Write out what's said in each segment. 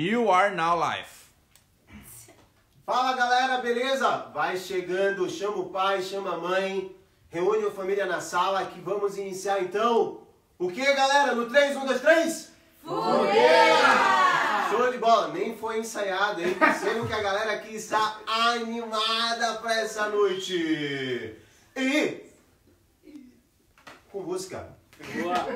You are now live. Fala galera, beleza? Vai chegando, chama o pai, chama a mãe, reúne a família na sala que vamos iniciar então. O que galera? No 3, 1, 2, 3? Fogueira! Show de bola, nem foi ensaiado, hein? Percebam que a galera aqui está animada para essa noite. E com música. Boa!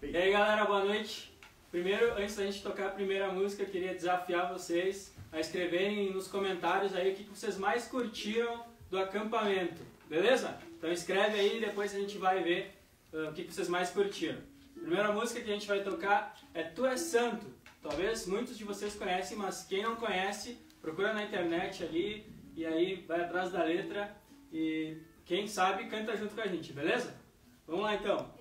E aí galera, boa noite. Primeiro, antes da gente tocar a primeira música, eu queria desafiar vocês a escreverem nos comentários aí o que vocês mais curtiram do acampamento, beleza? Então escreve aí e depois a gente vai ver o que vocês mais curtiram. A primeira música que a gente vai tocar é Tu És Santo. Talvez muitos de vocês conhecem, mas quem não conhece, procura na internet ali e aí vai atrás da letra e quem sabe canta junto com a gente, beleza? Vamos lá então.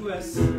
Para sempre.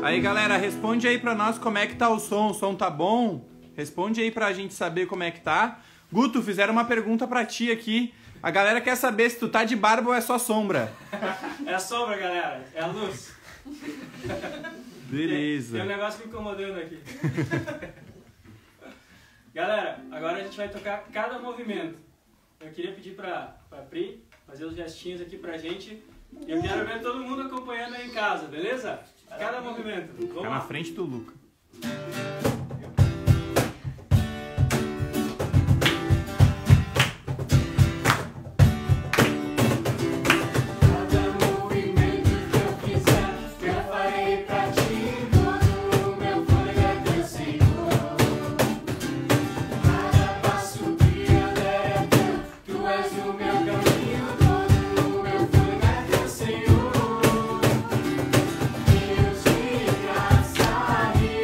Aí, galera, responde aí pra nós como é que tá o som tá bom? Responde aí pra gente saber como é que tá. Guto, fizeram uma pergunta pra ti aqui. A galera quer saber se tu tá de barba ou é só sombra. É a sombra, galera. É a luz. Beleza. Tem um negócio me incomodando aqui. Galera, agora a gente vai tocar cada movimento. Eu queria pedir pra Pri fazer os gestinhos aqui pra gente. E eu quero ver todo mundo acompanhando aí em casa, beleza? Cada movimento. Vamos Fica lá. na frente do Luca. Deus de graça e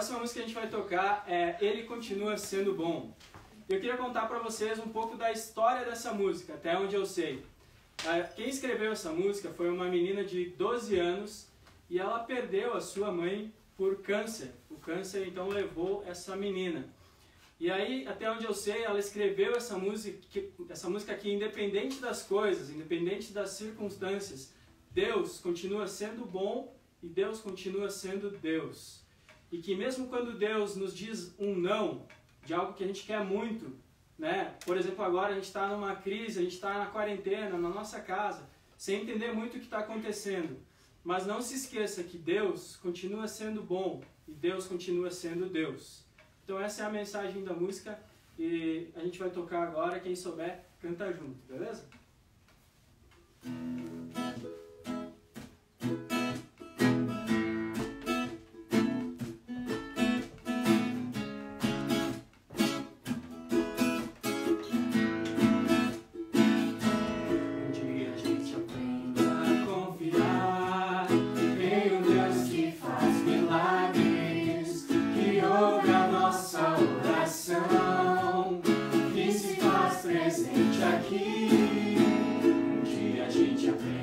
próxima música que a gente vai tocar é Ele Continua Sendo Bom. Eu queria contar para vocês um pouco da história dessa música, até onde eu sei. Quem escreveu essa música foi uma menina de 12 anos e ela perdeu a sua mãe por câncer. O câncer então levou essa menina. E aí, até onde eu sei, ela escreveu essa música aqui, independente das coisas, independente das circunstâncias, Deus continua sendo bom e Deus continua sendo Deus. E que mesmo quando Deus nos diz um não, de algo que a gente quer muito, né? Por exemplo, agora a gente está numa crise, a gente está na quarentena, na nossa casa, sem entender muito o que está acontecendo. Mas não se esqueça que Deus continua sendo bom e Deus continua sendo Deus. Então essa é a mensagem da música e a gente vai tocar agora, quem souber, canta junto, beleza? Aqui, um dia a gente aprende.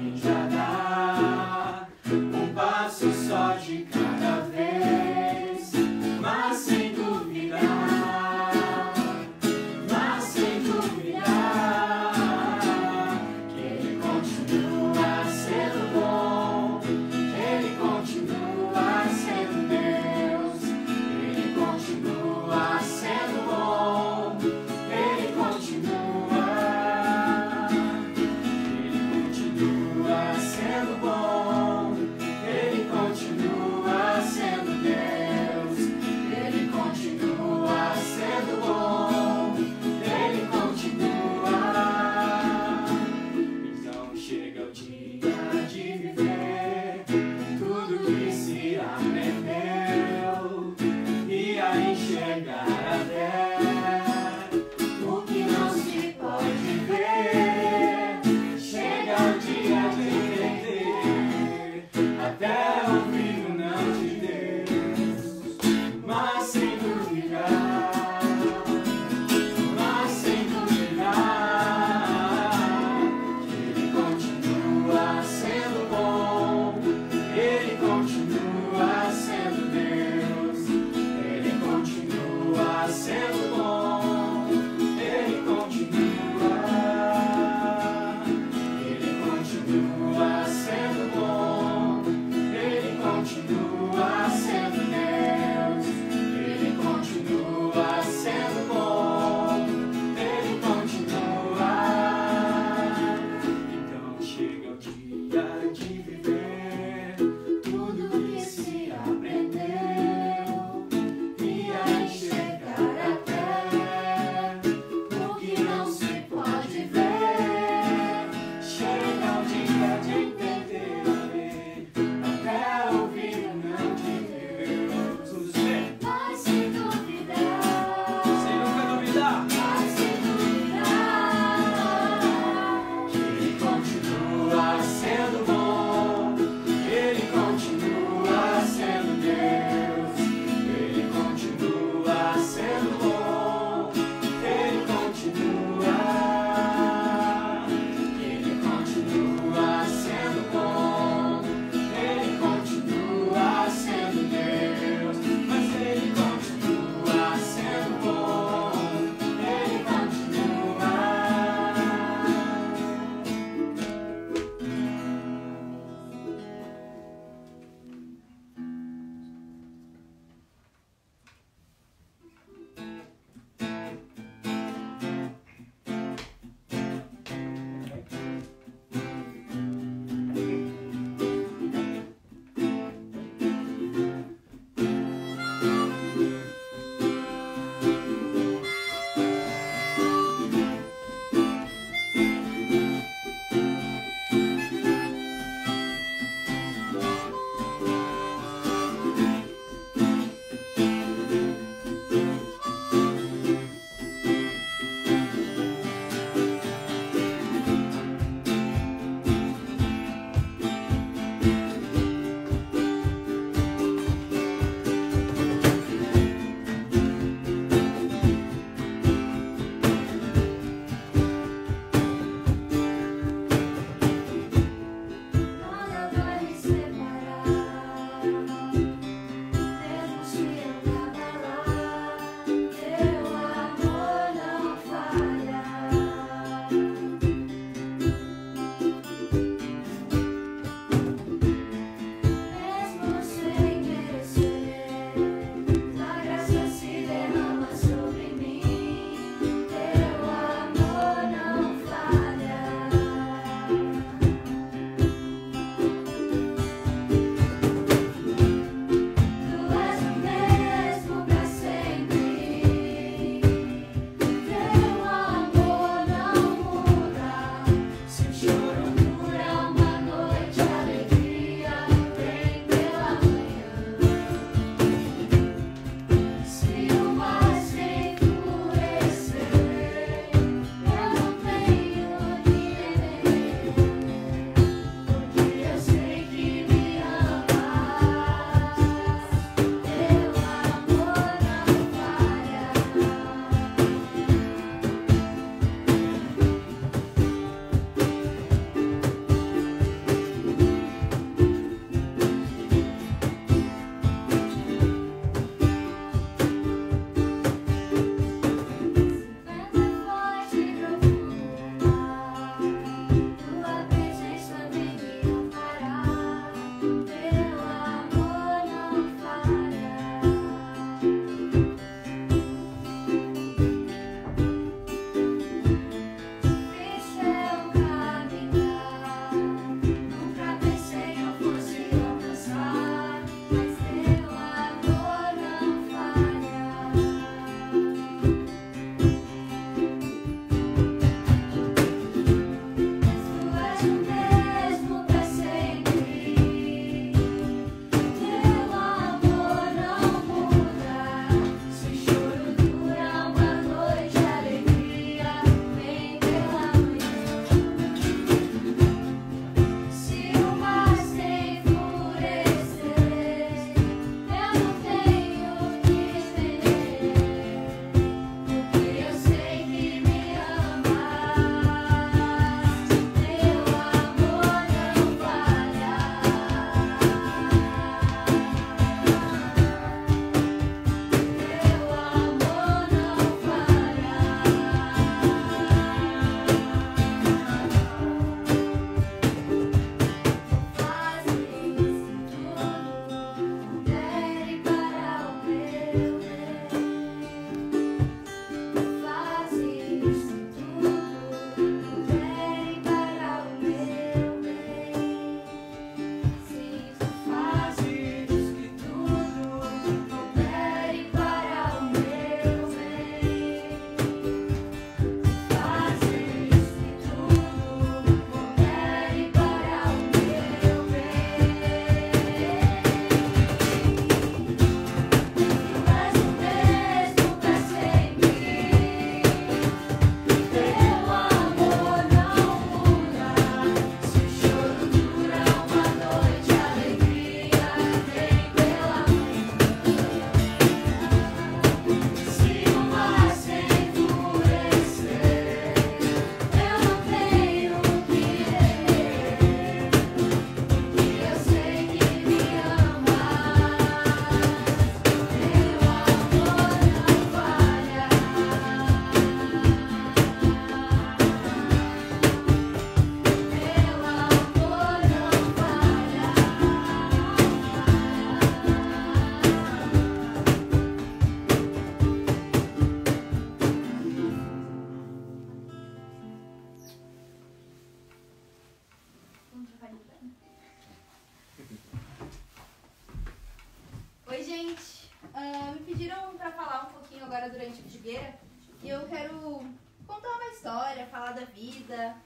agora durante a fogueira e eu quero contar uma história, falar da vida.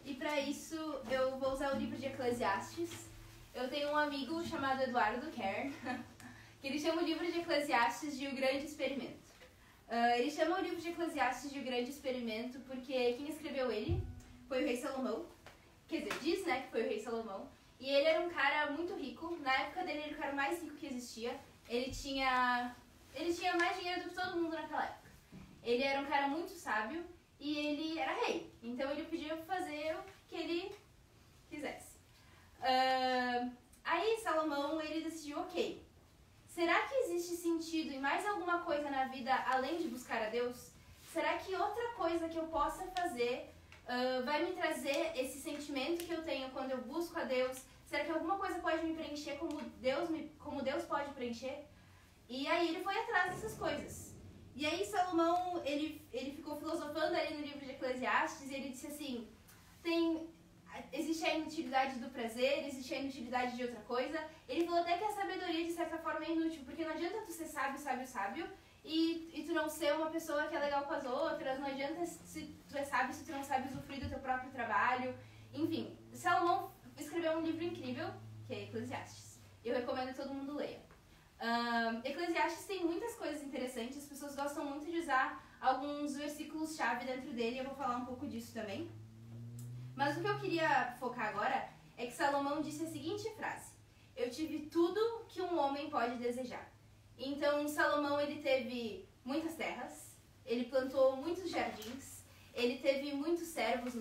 E para isso eu vou usar o livro de Eclesiastes. Eu tenho um amigo chamado Eduardo Kern, que ele chama o livro de Eclesiastes de O Grande Experimento. Ele chama o livro de Eclesiastes de O Grande Experimento porque quem escreveu ele foi o rei Salomão. Quer dizer, diz, né, que foi o rei Salomão. E ele era um cara muito rico. Na época dele, ele era o cara mais rico que existia. Ele tinha mais dinheiro do que todo mundo naquela época. Ele era um cara muito sábio e ele era rei. Então ele podia fazer o que ele quisesse. Aí Salomão, ele decidiu, ok, será que existe sentido em mais alguma coisa na vida além de buscar a Deus? Será que outra coisa que eu possa fazer vai me trazer esse sentimento que eu tenho quando eu busco a Deus? Será que alguma coisa pode me preencher como Deus pode preencher? E aí ele foi atrás dessas coisas. E aí Salomão, ele ficou filosofando ali no livro de Eclesiastes e ele disse assim, existe a inutilidade do prazer, existe a inutilidade de outra coisa. Ele falou até que a sabedoria de certa forma é inútil, porque não adianta tu ser sábio, e tu não ser uma pessoa que é legal com as outras, não adianta se tu é sábio se tu não sabe usufruir do teu próprio trabalho. Enfim, Salomão escreveu um livro incrível, que é Eclesiastes. Eu recomendo que todo mundo leia. Eclesiastes tem muitas coisas interessantes, as pessoas gostam muito de usar alguns versículos-chave dentro dele, eu vou falar um pouco disso também. Mas o que eu queria focar agora é que Salomão disse a seguinte frase: eu tive tudo que um homem pode desejar. Então Salomão, ele teve muitas terras, ele plantou muitos jardins, ele teve muitos servos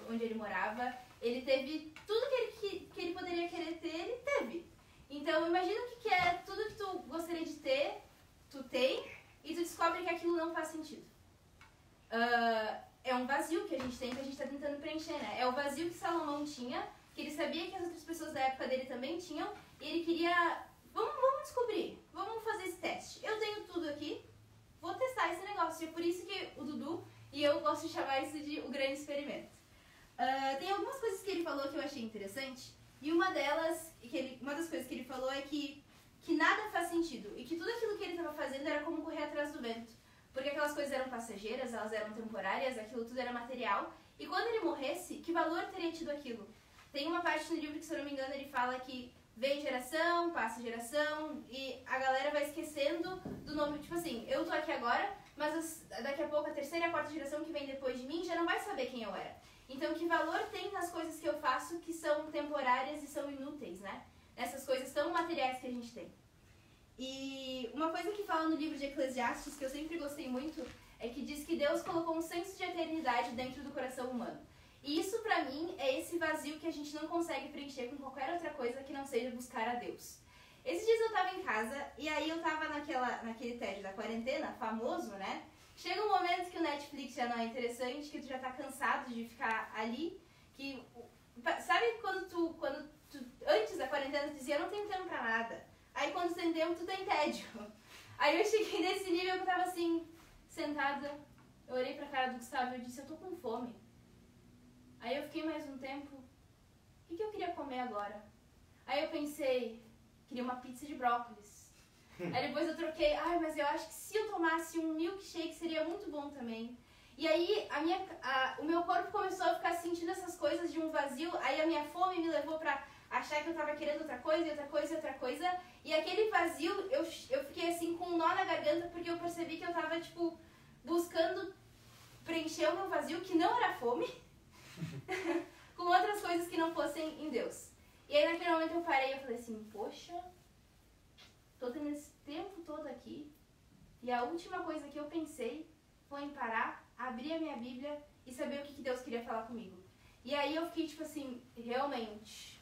onde ele morava, ele teve tudo que ele poderia querer ter, ele teve. Então imagina o que é tudo que tu gostaria de ter, tu tem, e tu descobre que aquilo não faz sentido. É um vazio que a gente tem, que a gente está tentando preencher, né? É o vazio que Salomão tinha, que ele sabia que as outras pessoas da época dele também tinham, e ele queria, vamos descobrir, vamos fazer esse teste. Eu tenho tudo aqui, vou testar esse negócio. E é por isso que o Dudu e eu gosto de chamar isso de O Grande Experimento. Tem algumas coisas que ele falou que eu achei interessante, e uma das coisas que ele falou é que nada faz sentido, e que tudo aquilo que ele estava fazendo era como correr atrás do vento. Porque aquelas coisas eram passageiras, elas eram temporárias, aquilo tudo era material. E quando ele morresse, que valor teria tido aquilo? Tem uma parte no livro que, se eu não me engano, ele fala que vem geração, passa geração, e a galera vai esquecendo do nome. Tipo assim, eu tô aqui agora, mas daqui a pouco a terceira e a quarta geração que vem depois de mim já não vai saber quem eu era. Então, que valor tem nas coisas que eu faço que são temporárias e são inúteis, né? Nessas coisas tão materiais que a gente tem. E uma coisa que fala no livro de Eclesiastes, que eu sempre gostei muito, é que diz que Deus colocou um senso de eternidade dentro do coração humano. E isso, pra mim, é esse vazio que a gente não consegue preencher com qualquer outra coisa que não seja buscar a Deus. Esses dias eu tava em casa, e aí eu tava naquele tédio da quarentena, famoso, né? Chega um momento que o Netflix já não é interessante, que tu já tá cansado de ficar ali, que... Sabe quando tu antes da quarentena, tu dizia, eu não tenho tempo pra nada. Aí quando tu tem tempo, tu tem tédio. Aí eu cheguei nesse nível que eu tava assim, sentada, eu olhei pra cara do Gustavo e eu disse, eu tô com fome. Aí eu fiquei mais um tempo, o que eu queria comer agora? Aí eu pensei, queria uma pizza de brócolis. Aí depois eu troquei, mas eu acho que se eu tomasse um milkshake seria muito bom também. E aí o meu corpo começou a ficar sentindo essas coisas de um vazio, aí a minha fome me levou pra achar que eu tava querendo outra coisa, e outra coisa, e outra coisa. E aquele vazio, eu fiquei assim com um nó na garganta, porque eu percebi que eu tava, tipo, buscando preencher o meu vazio, que não era fome, com outras coisas que não fossem em Deus. E aí naquele momento eu parei e eu falei assim, poxa, tô tendo esse tempo todo aqui, e a última coisa que eu pensei foi em parar, abrir a minha Bíblia e saber o que Deus queria falar comigo. E aí eu fiquei tipo assim, realmente,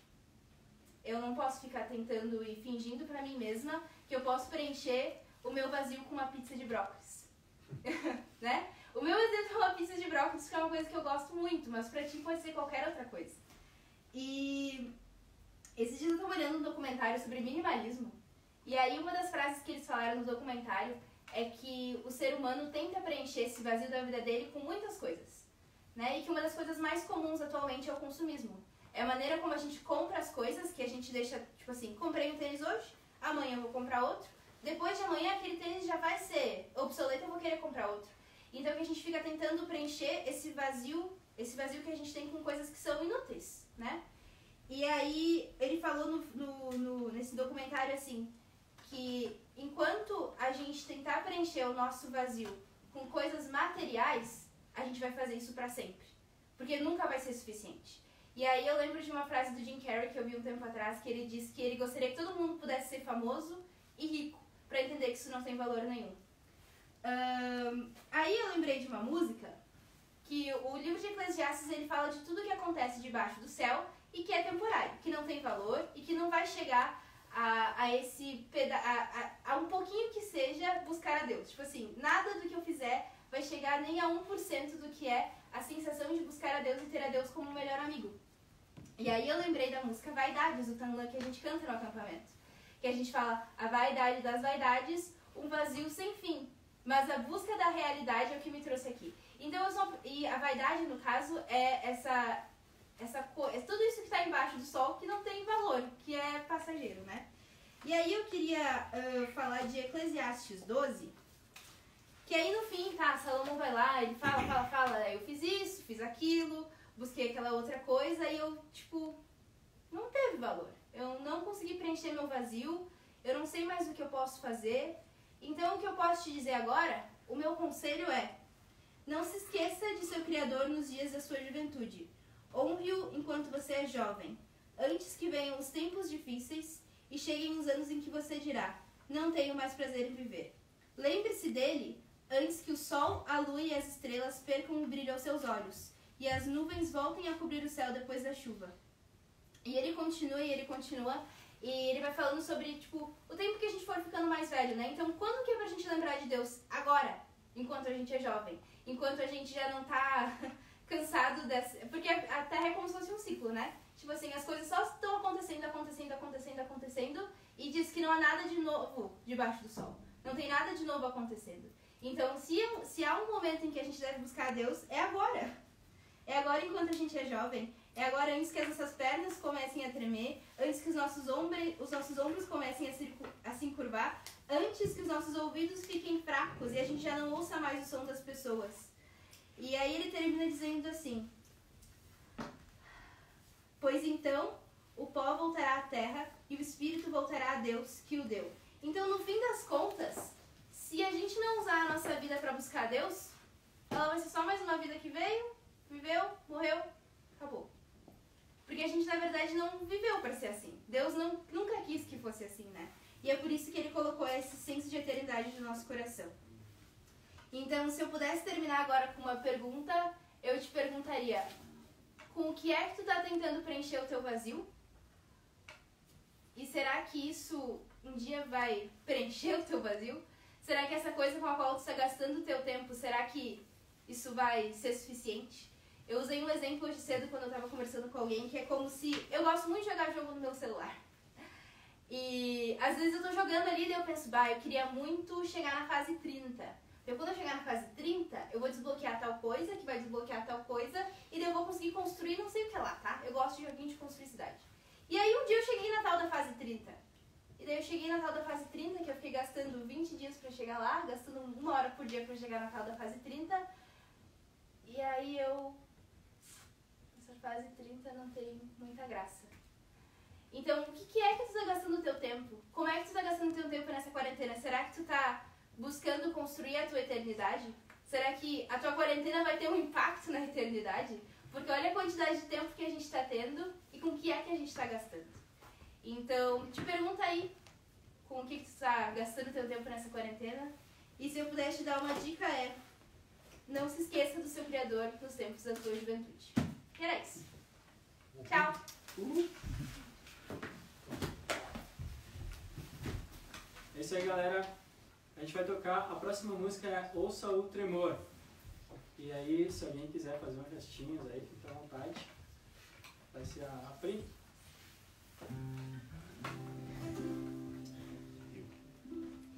eu não posso ficar tentando e fingindo pra mim mesma que eu posso preencher o meu vazio com uma pizza de brócolis. Né? O meu exemplo é uma pizza de brócolis, que é uma coisa que eu gosto muito, mas pra ti pode ser qualquer outra coisa. E esses dias eu tava olhando um documentário sobre minimalismo, e aí uma das frases que eles falaram no documentário é que o ser humano tenta preencher esse vazio da vida dele com muitas coisas, né? E que uma das coisas mais comuns atualmente é o consumismo. É a maneira como a gente compra as coisas, que a gente deixa, tipo assim, comprei um tênis hoje, amanhã eu vou comprar outro, depois de amanhã aquele tênis já vai ser obsoleto, eu vou querer comprar outro. Então que a gente fica tentando preencher esse vazio que a gente tem com coisas que são inúteis, né? E aí ele falou nesse documentário assim, que enquanto a gente tentar preencher o nosso vazio com coisas materiais, a gente vai fazer isso pra sempre. Porque nunca vai ser suficiente. E aí eu lembro de uma frase do Jim Carrey que eu vi um tempo atrás, que ele disse que ele gostaria que todo mundo pudesse ser famoso e rico, pra entender que isso não tem valor nenhum. Aí eu lembrei de uma música, que o livro de Eclesiastes ele fala de tudo que acontece debaixo do céu e que é temporário, que não tem valor e que não vai chegar a um pouquinho que seja buscar a Deus. Tipo assim, nada do que eu fizer vai chegar nem a 1% do que é a sensação de buscar a Deus e ter a Deus como o melhor amigo. E aí eu lembrei da música Vaidades, do Tanlan, que a gente canta no acampamento. Que a gente fala, a vaidade das vaidades, um vazio sem fim. Mas a busca da realidade é o que me trouxe aqui. Então, e a vaidade, no caso, é tudo isso que está embaixo do sol que não tem valor, que é passageiro, né? E aí eu queria falar de Eclesiastes 12, que aí no fim, tá, Salomão vai lá, ele fala, eu fiz isso, fiz aquilo, busquei aquela outra coisa e eu, tipo, não teve valor. Eu não consegui preencher meu vazio, eu não sei mais o que eu posso fazer. Então o que eu posso te dizer agora, o meu conselho é, não se esqueça de seu Criador nos dias da sua juventude. Honre-o enquanto você é jovem, antes que venham os tempos difíceis e cheguem os anos em que você dirá, não tenho mais prazer em viver. Lembre-se dele antes que o sol, a lua e as estrelas percam o brilho aos seus olhos e as nuvens voltem a cobrir o céu depois da chuva. E ele continua, e ele vai falando sobre, tipo, o tempo que a gente for ficando mais velho, né? Então, quando que é pra gente lembrar de Deus? Agora, enquanto a gente é jovem. Enquanto a gente já não tá cansado dessa... Porque a Terra é como se fosse um ciclo, né? Tipo assim, as coisas só estão acontecendo, e diz que não há nada de novo debaixo do sol. Não tem nada de novo acontecendo. Então, se há um momento em que a gente deve buscar a Deus, é agora. É agora enquanto a gente é jovem. É agora antes que as nossas pernas comecem a tremer, antes que os nossos ombros comecem a se encurvar, antes que os nossos ouvidos fiquem fracos e a gente já não ouça mais o som das pessoas. E aí ele termina dizendo assim, pois então o pó voltará à terra e o espírito voltará a Deus que o deu. Então, no fim das contas, se a gente não usar a nossa vida para buscar Deus, ela vai ser só mais uma vida que veio, viveu, morreu, acabou. Porque a gente, na verdade, não viveu para ser assim. Deus nunca quis que fosse assim, né? E é por isso que ele colocou esse senso de eternidade no nosso coração. Então, se eu pudesse terminar agora com uma pergunta, eu te perguntaria, com o que é que tu tá tentando preencher o teu vazio? E será que isso um dia vai preencher o teu vazio? Será que essa coisa com a qual tu está gastando o teu tempo, será que isso vai ser suficiente? Eu usei um exemplo hoje cedo quando eu estava conversando com alguém, que é como se... Eu gosto muito de jogar jogo no meu celular. E às vezes eu tô jogando ali e eu penso, eu queria muito chegar na fase 30. Então quando eu chegar na fase 30, eu vou desbloquear tal coisa, que vai desbloquear tal coisa, e daí eu vou conseguir construir não sei o que lá, tá? Eu gosto de joguinho de construir cidade. E aí um dia eu cheguei na tal da fase 30. E daí eu cheguei na tal da fase 30, que eu fiquei gastando 20 dias pra chegar lá, gastando 1 hora por dia pra chegar na tal da fase 30. E aí essa fase 30 não tem muita graça. Então, o que é que tu tá gastando o teu tempo? Como é que tu tá gastando o teu tempo nessa quarentena? Será que tu tá buscando construir a tua eternidade? Será que a tua quarentena vai ter um impacto na eternidade? Porque olha a quantidade de tempo que a gente tá tendo e com o que é que a gente tá gastando. Então, te pergunta aí com o que tu tá gastando o teu tempo nessa quarentena. E se eu pudesse te dar uma dica não se esqueça do seu Criador nos tempos da tua juventude. E era isso. Tchau! É isso aí, galera. A gente vai tocar, a próxima música é Ouça o Tremor. E aí, se alguém quiser fazer umas gestinhas aí, fica à vontade. Vai ser a Pri.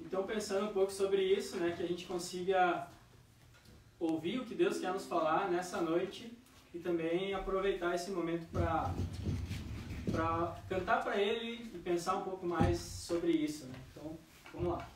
Então, pensando um pouco sobre isso, né, que a gente consiga ouvir o que Deus quer nos falar nessa noite e também aproveitar esse momento para cantar para Ele e pensar um pouco mais sobre isso, né? Então, vamos lá.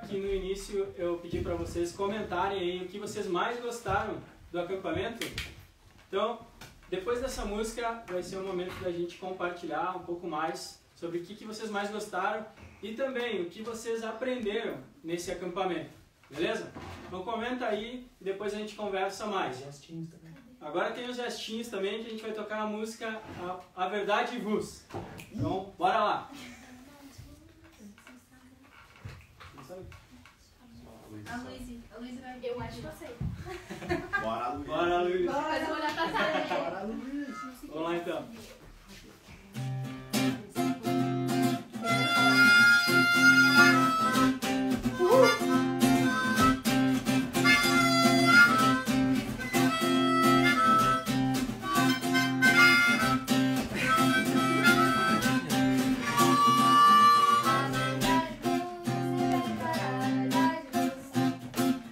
que no início eu pedi para vocês comentarem aí o que vocês mais gostaram do acampamento. Então, depois dessa música vai ser um momento da gente compartilhar um pouco mais sobre o que vocês mais gostaram e também o que vocês aprenderam nesse acampamento, beleza? Então comenta aí e depois a gente conversa mais. Agora tem os gestinhos também, que a gente vai tocar a música A Verdade Vos. Então, bora lá! A Luísa vai... Eu acho que eu sei. Bora, Luiz. Bora, Luiz. Mas eu vou dar pra trás. Bora, Luiz. Vamos lá então.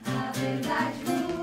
A verdade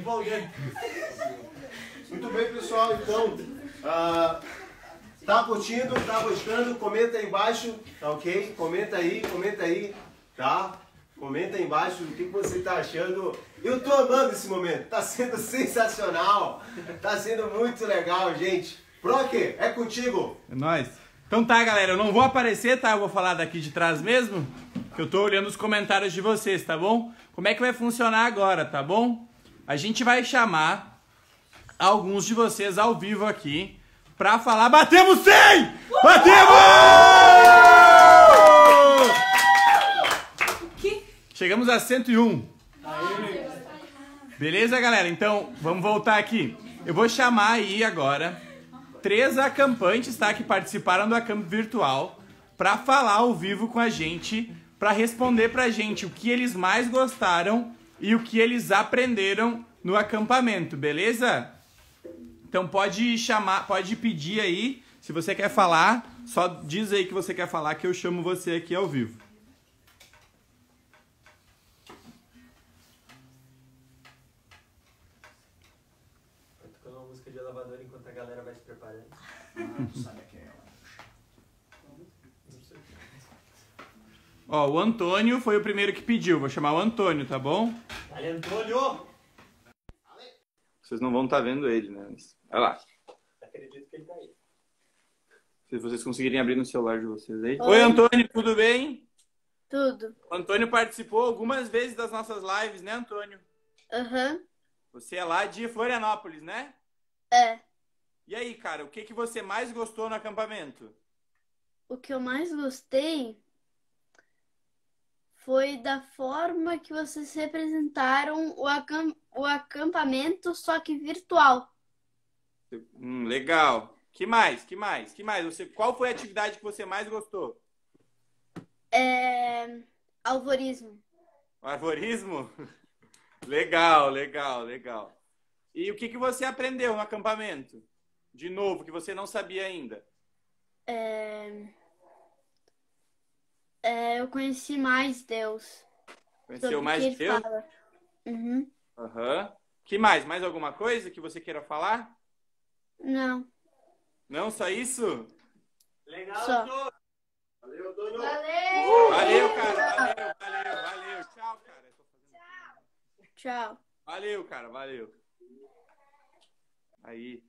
empolgante. Muito bem, pessoal. Então, tá curtindo, tá gostando? Comenta aí embaixo, tá ok? Comenta aí, tá? Comenta aí embaixo o que você tá achando. Eu tô amando esse momento, tá sendo sensacional. Tá sendo muito legal, gente. Proc, é contigo. É nóis. Então tá, galera, eu não vou aparecer, tá? Eu vou falar daqui de trás mesmo, que eu tô olhando os comentários de vocês, tá bom? Como é que vai funcionar agora, tá bom? A gente vai chamar alguns de vocês ao vivo aqui pra falar... Batemos 100! Batemos! Chegamos a 101. Beleza, galera? Então, vamos voltar aqui. Eu vou chamar aí agora 3 acampantes, tá? Que participaram do acampo virtual pra falar ao vivo com a gente, pra responder pra gente o que eles mais gostaram e o que eles aprenderam no acampamento, beleza? Então pode chamar, pode pedir aí, se você quer falar, só diz aí que você quer falar que eu chamo você aqui ao vivo. Tô tocando uma música de elevador enquanto a galera vai se preparando. Sabe quem é? Ó, o Antônio foi o primeiro que pediu, vou chamar o Antônio, tá bom? Aí, Antônio! Vocês não vão estar vendo ele, né? Olha lá. Acredito que ele tá aí. Se vocês conseguirem abrir no celular de vocês aí. Oi, Antônio, tudo bem? Tudo. O Antônio participou algumas vezes das nossas lives, né, Antônio? Aham. Você é lá de Florianópolis, né? É. E aí, cara, o que que você mais gostou no acampamento? O que eu mais gostei foi da forma que vocês representaram o acampamento, só que virtual. Legal. Que mais? Que mais? Que mais? Qual foi a atividade que você mais gostou? Alvorismo. O arvorismo? Legal, legal, legal. E o que que você aprendeu no acampamento? De novo, que você não sabia ainda? Eu conheci mais Deus. Conheceu Sobre o mais que de ele Deus? fala. Uhum. Aham. Que mais? Mais alguma coisa que você queira falar? Não, Não, só isso? Legal, Só. Antônio! Valeu, Antônio. Valeu, cara. Valeu. Tchau, cara. tchau. Valeu, cara. Valeu. Aí.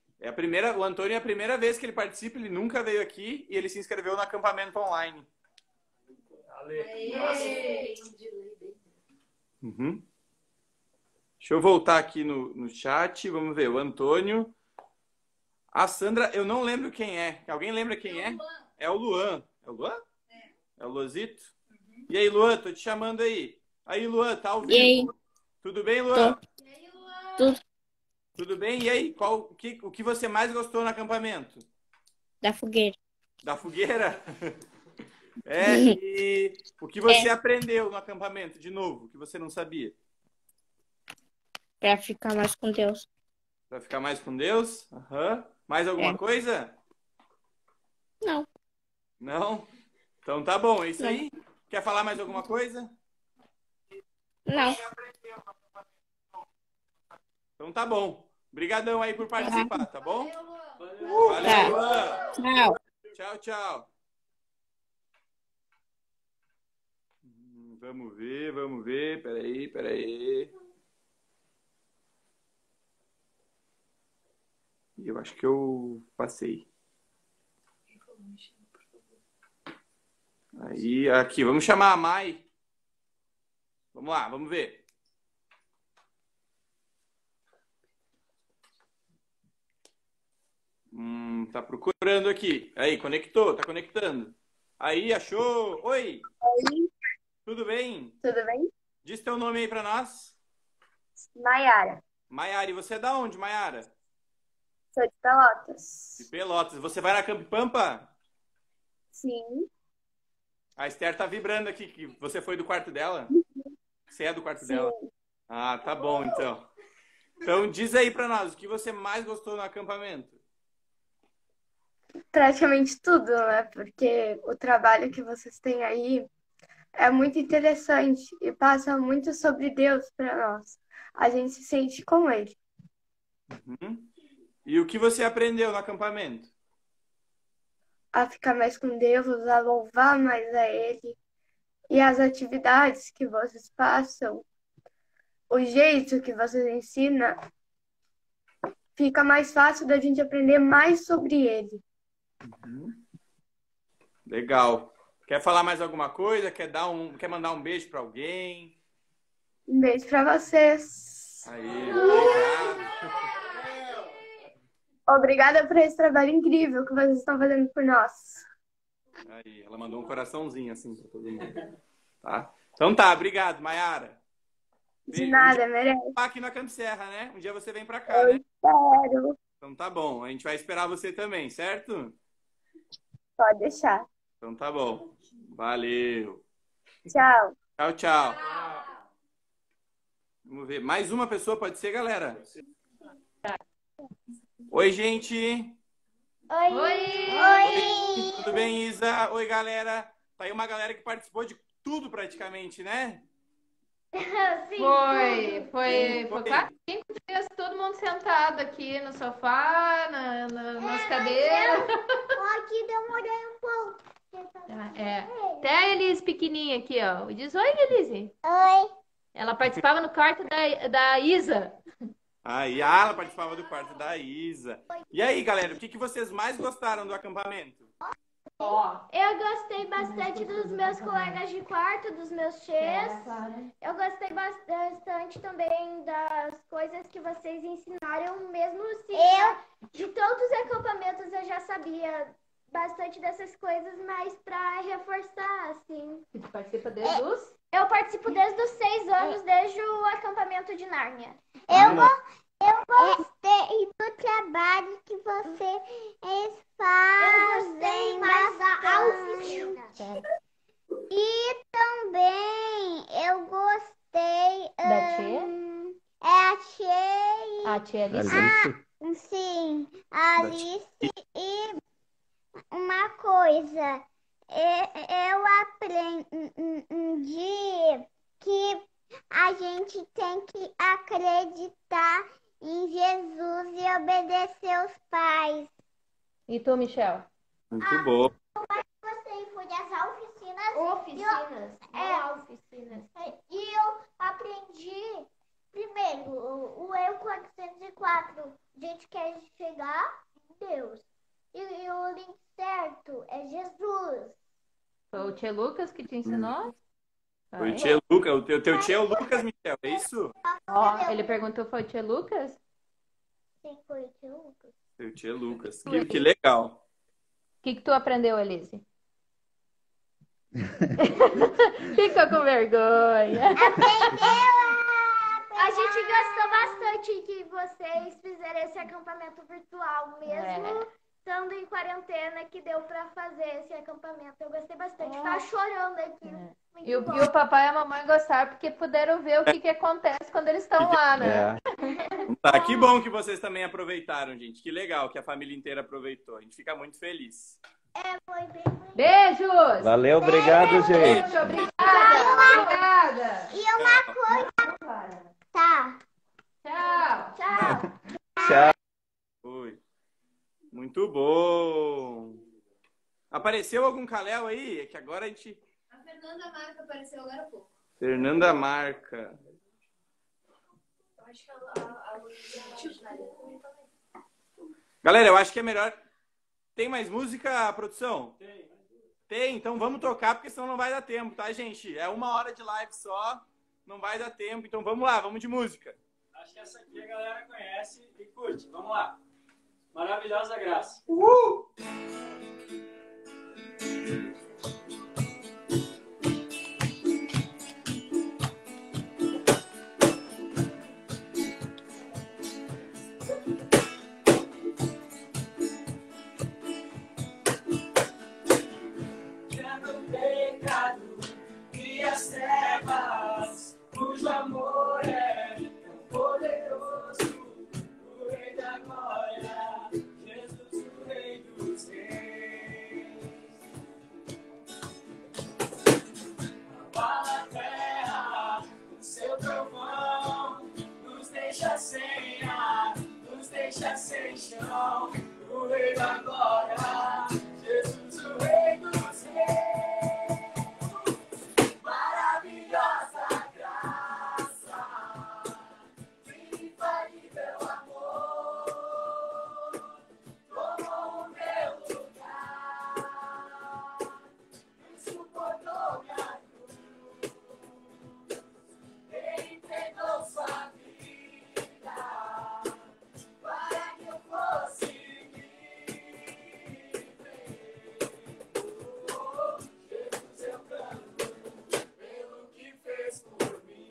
O Antônio é a primeira vez que ele participa, ele nunca veio aqui e ele se inscreveu no acampamento online. Valeu! Uhum. Deixa eu voltar aqui no chat. Vamos ver. O Antônio. A Sandra, eu não lembro quem é. Alguém lembra quem é? É o Luan. É o Luan? É o Luazito? E aí, Luan, tô te chamando aí. Aí, Luan, tá ao vivo? E aí? Tudo bem, Luan? E aí, Luan? Tudo Tudo bem? E aí, o que você mais gostou no acampamento? da fogueira. Da fogueira? E o que você aprendeu no acampamento, de novo, que você não sabia? Pra ficar mais com Deus. Pra ficar mais com Deus? Aham. Mais alguma coisa? Não. Não? Então tá bom, é isso Não. aí? Quer falar mais alguma coisa? Não. Então tá bom. Obrigadão aí por participar, tá bom? Valeu, Luan. Valeu, Tá. Luan. Tchau. Tchau, tchau. Vamos ver. Peraí. Eu acho que eu passei. Aí, aqui, vamos chamar a Mai. Vamos lá, vamos ver. Tá procurando aqui. Aí, conectou, tá conectando. Aí, achou. Oi, Oi, tudo bem? tudo bem? Diz teu nome aí pra nós. Maiara, Maiara, e você é da onde, Maiara? sou de Pelotas. De Pelotas. Você vai na Camp Pampa? Sim, A Esther tá vibrando aqui, que você foi do quarto dela? Você é do quarto sim. dela? Ah, tá bom, então. Então, diz aí pra nós, o que você mais gostou no acampamento? Praticamente tudo, né? Porque o trabalho que vocês têm aí é muito interessante e passa muito sobre Deus para nós. A gente se sente com Ele. Uhum. E o que você aprendeu no acampamento? A ficar mais com Deus, a louvar mais a Ele. E as atividades que vocês passam, o jeito que vocês ensinam, fica mais fácil da gente aprender mais sobre Ele. Legal. Quer falar mais alguma coisa? Quer mandar um beijo para alguém? Um beijo para vocês. Aí, obrigado. Obrigada por esse trabalho incrível que vocês estão fazendo por nós. Aí, ela mandou um coraçãozinho assim para todo mundo. Tá? Então tá, obrigado, Maiara. De nada, merece. Aqui na Camp Serra, né? Um dia você vem para cá, né? Espero. Então tá bom, a gente vai esperar você também, certo? Pode deixar. Então tá bom. Valeu. Tchau. Tchau, tchau. Vamos ver. Mais uma pessoa pode ser, galera? Oi, gente. Oi! Tudo bem, Isa? Oi, galera. Tá aí uma galera que participou de tudo praticamente, né? Foi quase 5 dias, todo mundo sentado aqui no sofá, nas cadeiras. Aqui demorei um pouco. Até a Elise pequenininha aqui, ó. Diz oi, Elise. Oi. Ela participava no quarto da Isa. Aí, ela participava do quarto da Isa. E aí, galera, o que vocês mais gostaram do acampamento? Eu gostei bastante dos meus colegas de quarto, dos meus chês. Eu gostei bastante também das coisas que vocês ensinaram, mesmo assim. De todos os acampamentos eu já sabia bastante dessas coisas, mas para reforçar, assim. E tu participa desde os? Eu participo desde os 6 anos, desde o acampamento de Nárnia. Eu gostei do trabalho que vocês fazem bastante. E também eu gostei Da tia? a tia A tia Alice. sim, a Alice. E uma coisa, eu aprendi que a gente tem que acreditar em Jesus e obedecer aos pais. E tu, Michel? Muito bom. Você foi das oficinas. Oficinas. Oficinas. E eu aprendi, primeiro, o eu 404. A gente quer chegar em Deus. E o link certo é Jesus. Foi o tio Lucas que te ensinou? Foi o tio Lucas. O teu tio é o Lucas, Michel, é isso? Ó, ele perguntou, foi o tio Lucas? Sim, foi o tio Lucas. Seu tio Lucas. Que legal. O que tu aprendeu, Elise? Ficou com vergonha. A gente gostou bastante que vocês fizeram esse acampamento virtual, mesmo estando em quarentena, que deu pra fazer esse acampamento. Eu gostei bastante. Tava chorando aqui. E o papai e a mamãe gostaram porque puderam ver o que acontece quando eles estão lá, né? Tá, que bom que vocês também aproveitaram, gente. Que legal que a família inteira aproveitou. A gente fica muito feliz. Foi bem. Beijos! Valeu, obrigado, gente. Beijo, obrigada! E uma coisa. Tá. Tchau! Tchau. Tchau. Foi. Muito bom. Apareceu algum Kalel aí? É que agora a gente... A Fernanda Marca apareceu agora há pouco. Fernanda Marca. Eu acho que a Galera, eu acho que é melhor... Tem mais música, produção? Tem, então vamos tocar, porque senão não vai dar tempo, tá, gente? É 1 hora de live só, não vai dar tempo. Então vamos lá, vamos de música. Acho que essa aqui a galera conhece e curte. Vamos lá. Maravilhosa Graça. Cujo amor é tão poderoso, o Rei da Glória, Jesus, o Rei dos Reis. deixa sem chão, o Rei da Glória, Jesus, o Rei dos Reis. Maravilhosa graça, infalível amor, tomou o meu lugar, suportou minha cruz, entregou sua vida para que eu fosse livre. Oh, Jesus, eu canto pelo que fez por mim.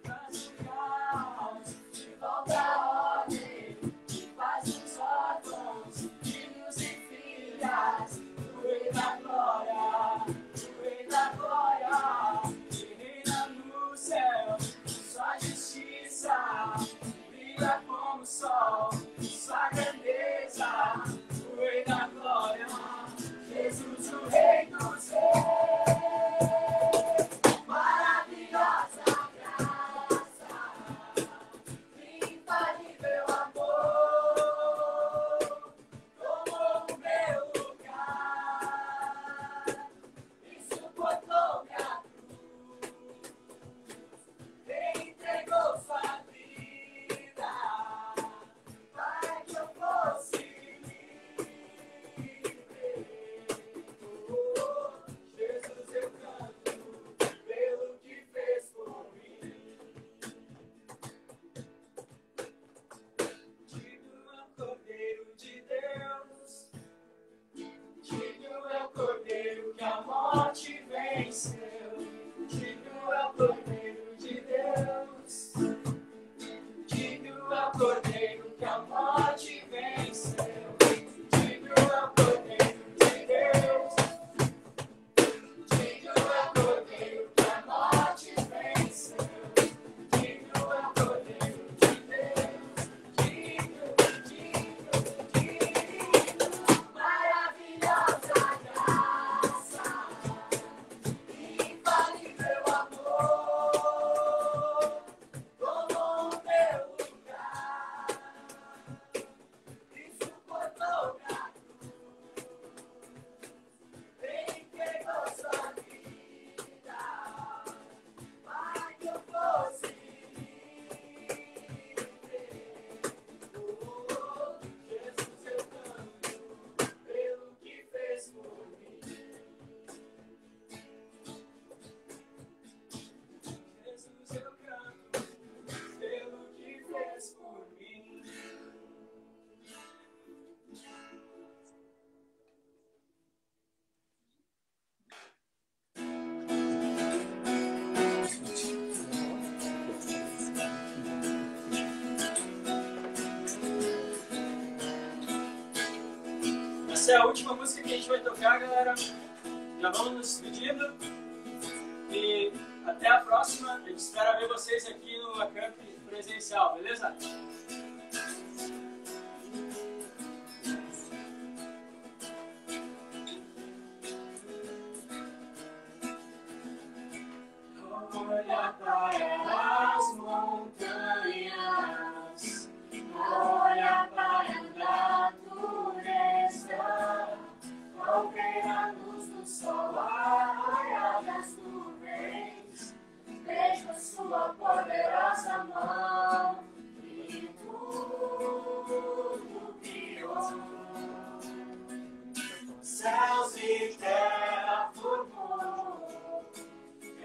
Faz o caos, de volta à ordem, faz os órfãos, filhos e filhas, o Rei da Glória, que reina no céu, sua justiça brilha como o sol, sua grandeza, o Rei da Glória, Jesus, o Rei dos Reis. Maravilhosa graça, infalível amor, tomou o meu lugar e suportou minha cruz, entregou sua vida para que eu fosse livre. Oh, Jesus, eu canto pelo que fez por mim. Digno é o Cordeiro de Deus, digno é o Cordeiro que a morte venceu. Digno é o Cordeiro de Deus, digno é o Cordeiro que a morte venceu. Digno é o Cordeiro de Deus, digno é o Cordeiro que a morte venceu. Digno é o Cordeiro de Deus, digno. Maravilhosa graça, infalível amor, tomou o meu lugar e suportou minha cruz, entregou sua vida para que eu fosse livre. Oh, Jesus, eu canto pelo que fez por mim. Jesus, eu canto pelo que fez por mim. Essa é a última música que a gente vai tocar, galera. Já vamos nos despedindo. E até a próxima. A gente espera ver vocês aqui no Acamp presencial, beleza? Olha para as montanhas, olha para a natureza, ao ver a luz do sol, a raiar das nuvens, vejo sua poderosa mão e tudo criou. Céus e terra formou,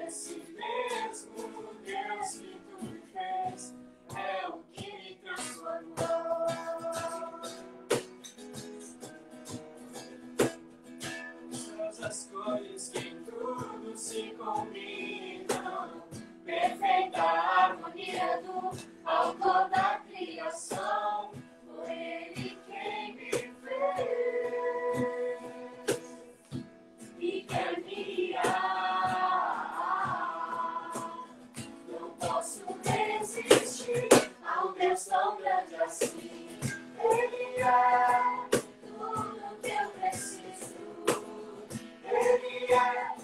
esse mesmo Deus que tu fez é o que me transformou. Todas as cores que em tudo se combinam, perfeita harmonia do autor da criação. Foi ele quem me fez e quer me amar. Não posso resistir a um Deus tão grande assim. Ele é tudo que eu preciso. Ele é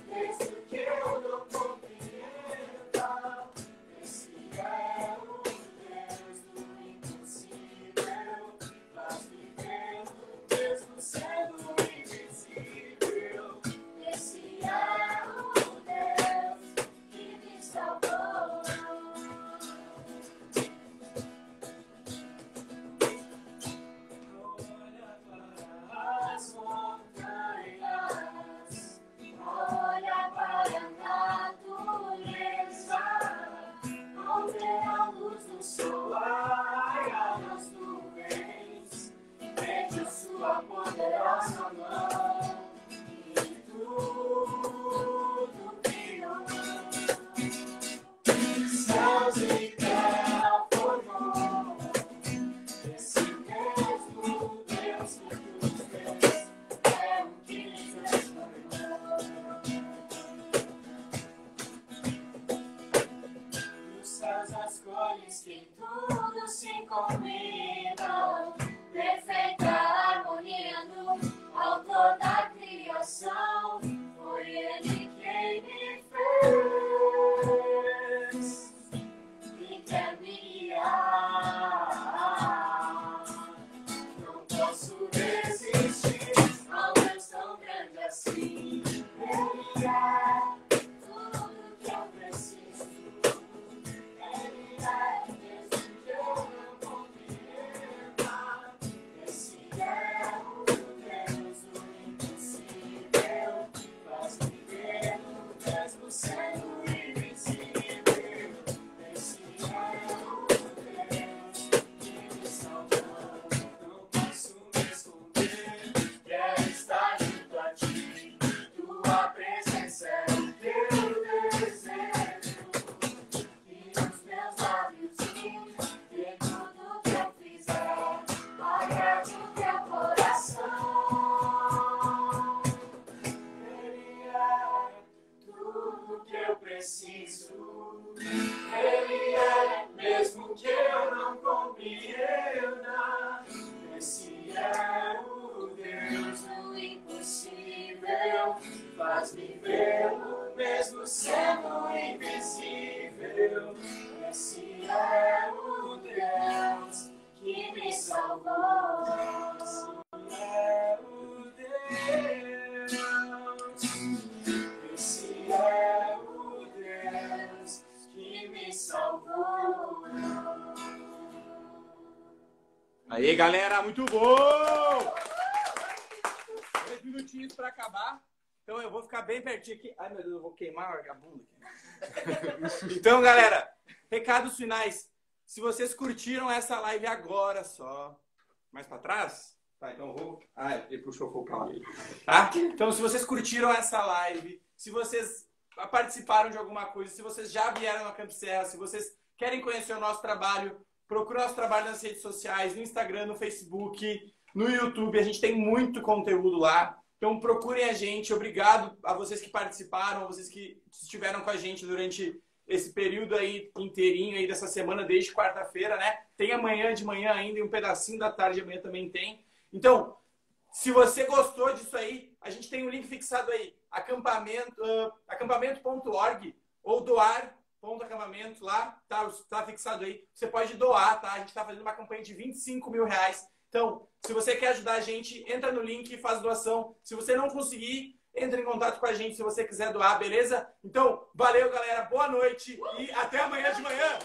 nossa mão e tudo criou. Céus e terra formou esse mesmo Deus que nos fez, é o que nos transformou. Nos céus as cores que tudo se combinam, perfeita harmonia no autor da criação. Foi ele quem me fez e quer me amar. Não posso resistir ao Deus tão grande assim. Ele é tudo que eu preciso. Ele é mesmo que eu não compreenda. Esse é o Deus do impossível. Faz viver o mesmo sendo invisível. Esse é o Deus que me salvou. Não posso me esconder. Quero estar junto a ti. Tua presença é o teu desejo. E nos meus lábios ver tudo que eu fizer. Agrade o teu coração. Ele é tudo que eu preciso. Ele é mesmo que eu não compreenda. Esse é o Deus do impossível. Faz-me ver o mesmo sendo invisível. Esse é o Deus que me salvou. Esse é o Deus. Esse é o Deus que me salvou. Aí, galera, muito bom! 2 minutinhos para acabar. Então eu vou ficar bem pertinho aqui. Ai, meu Deus, eu vou queimar a vagabunda aqui. Então, galera, recados finais. Se vocês curtiram essa live agora só, mais para trás, tá, então eu vou... Ah, ele puxou o fogo pra lá. Tá? Então, se vocês curtiram essa live, se vocês participaram de alguma coisa, se vocês já vieram na Camp Serra, se vocês querem conhecer o nosso trabalho, procura o nosso trabalho nas redes sociais, no Instagram, no Facebook, no YouTube. A gente tem muito conteúdo lá. Então, procurem a gente. Obrigado a vocês que participaram, a vocês que estiveram com a gente durante esse período aí inteirinho aí dessa semana, desde quarta-feira, né? Tem amanhã de manhã ainda e um pedacinho da tarde de amanhã também tem. Então, se você gostou disso aí, a gente tem um link fixado aí, acampamento.org ou doar.acampamento lá, tá fixado aí. Você pode doar, tá? A gente tá fazendo uma campanha de R$25 mil. Então, se você quer ajudar a gente, entra no link e faz doação. Se você não conseguir, entre em contato com a gente se você quiser doar, beleza? Então, valeu, galera. Boa noite e até amanhã de manhã.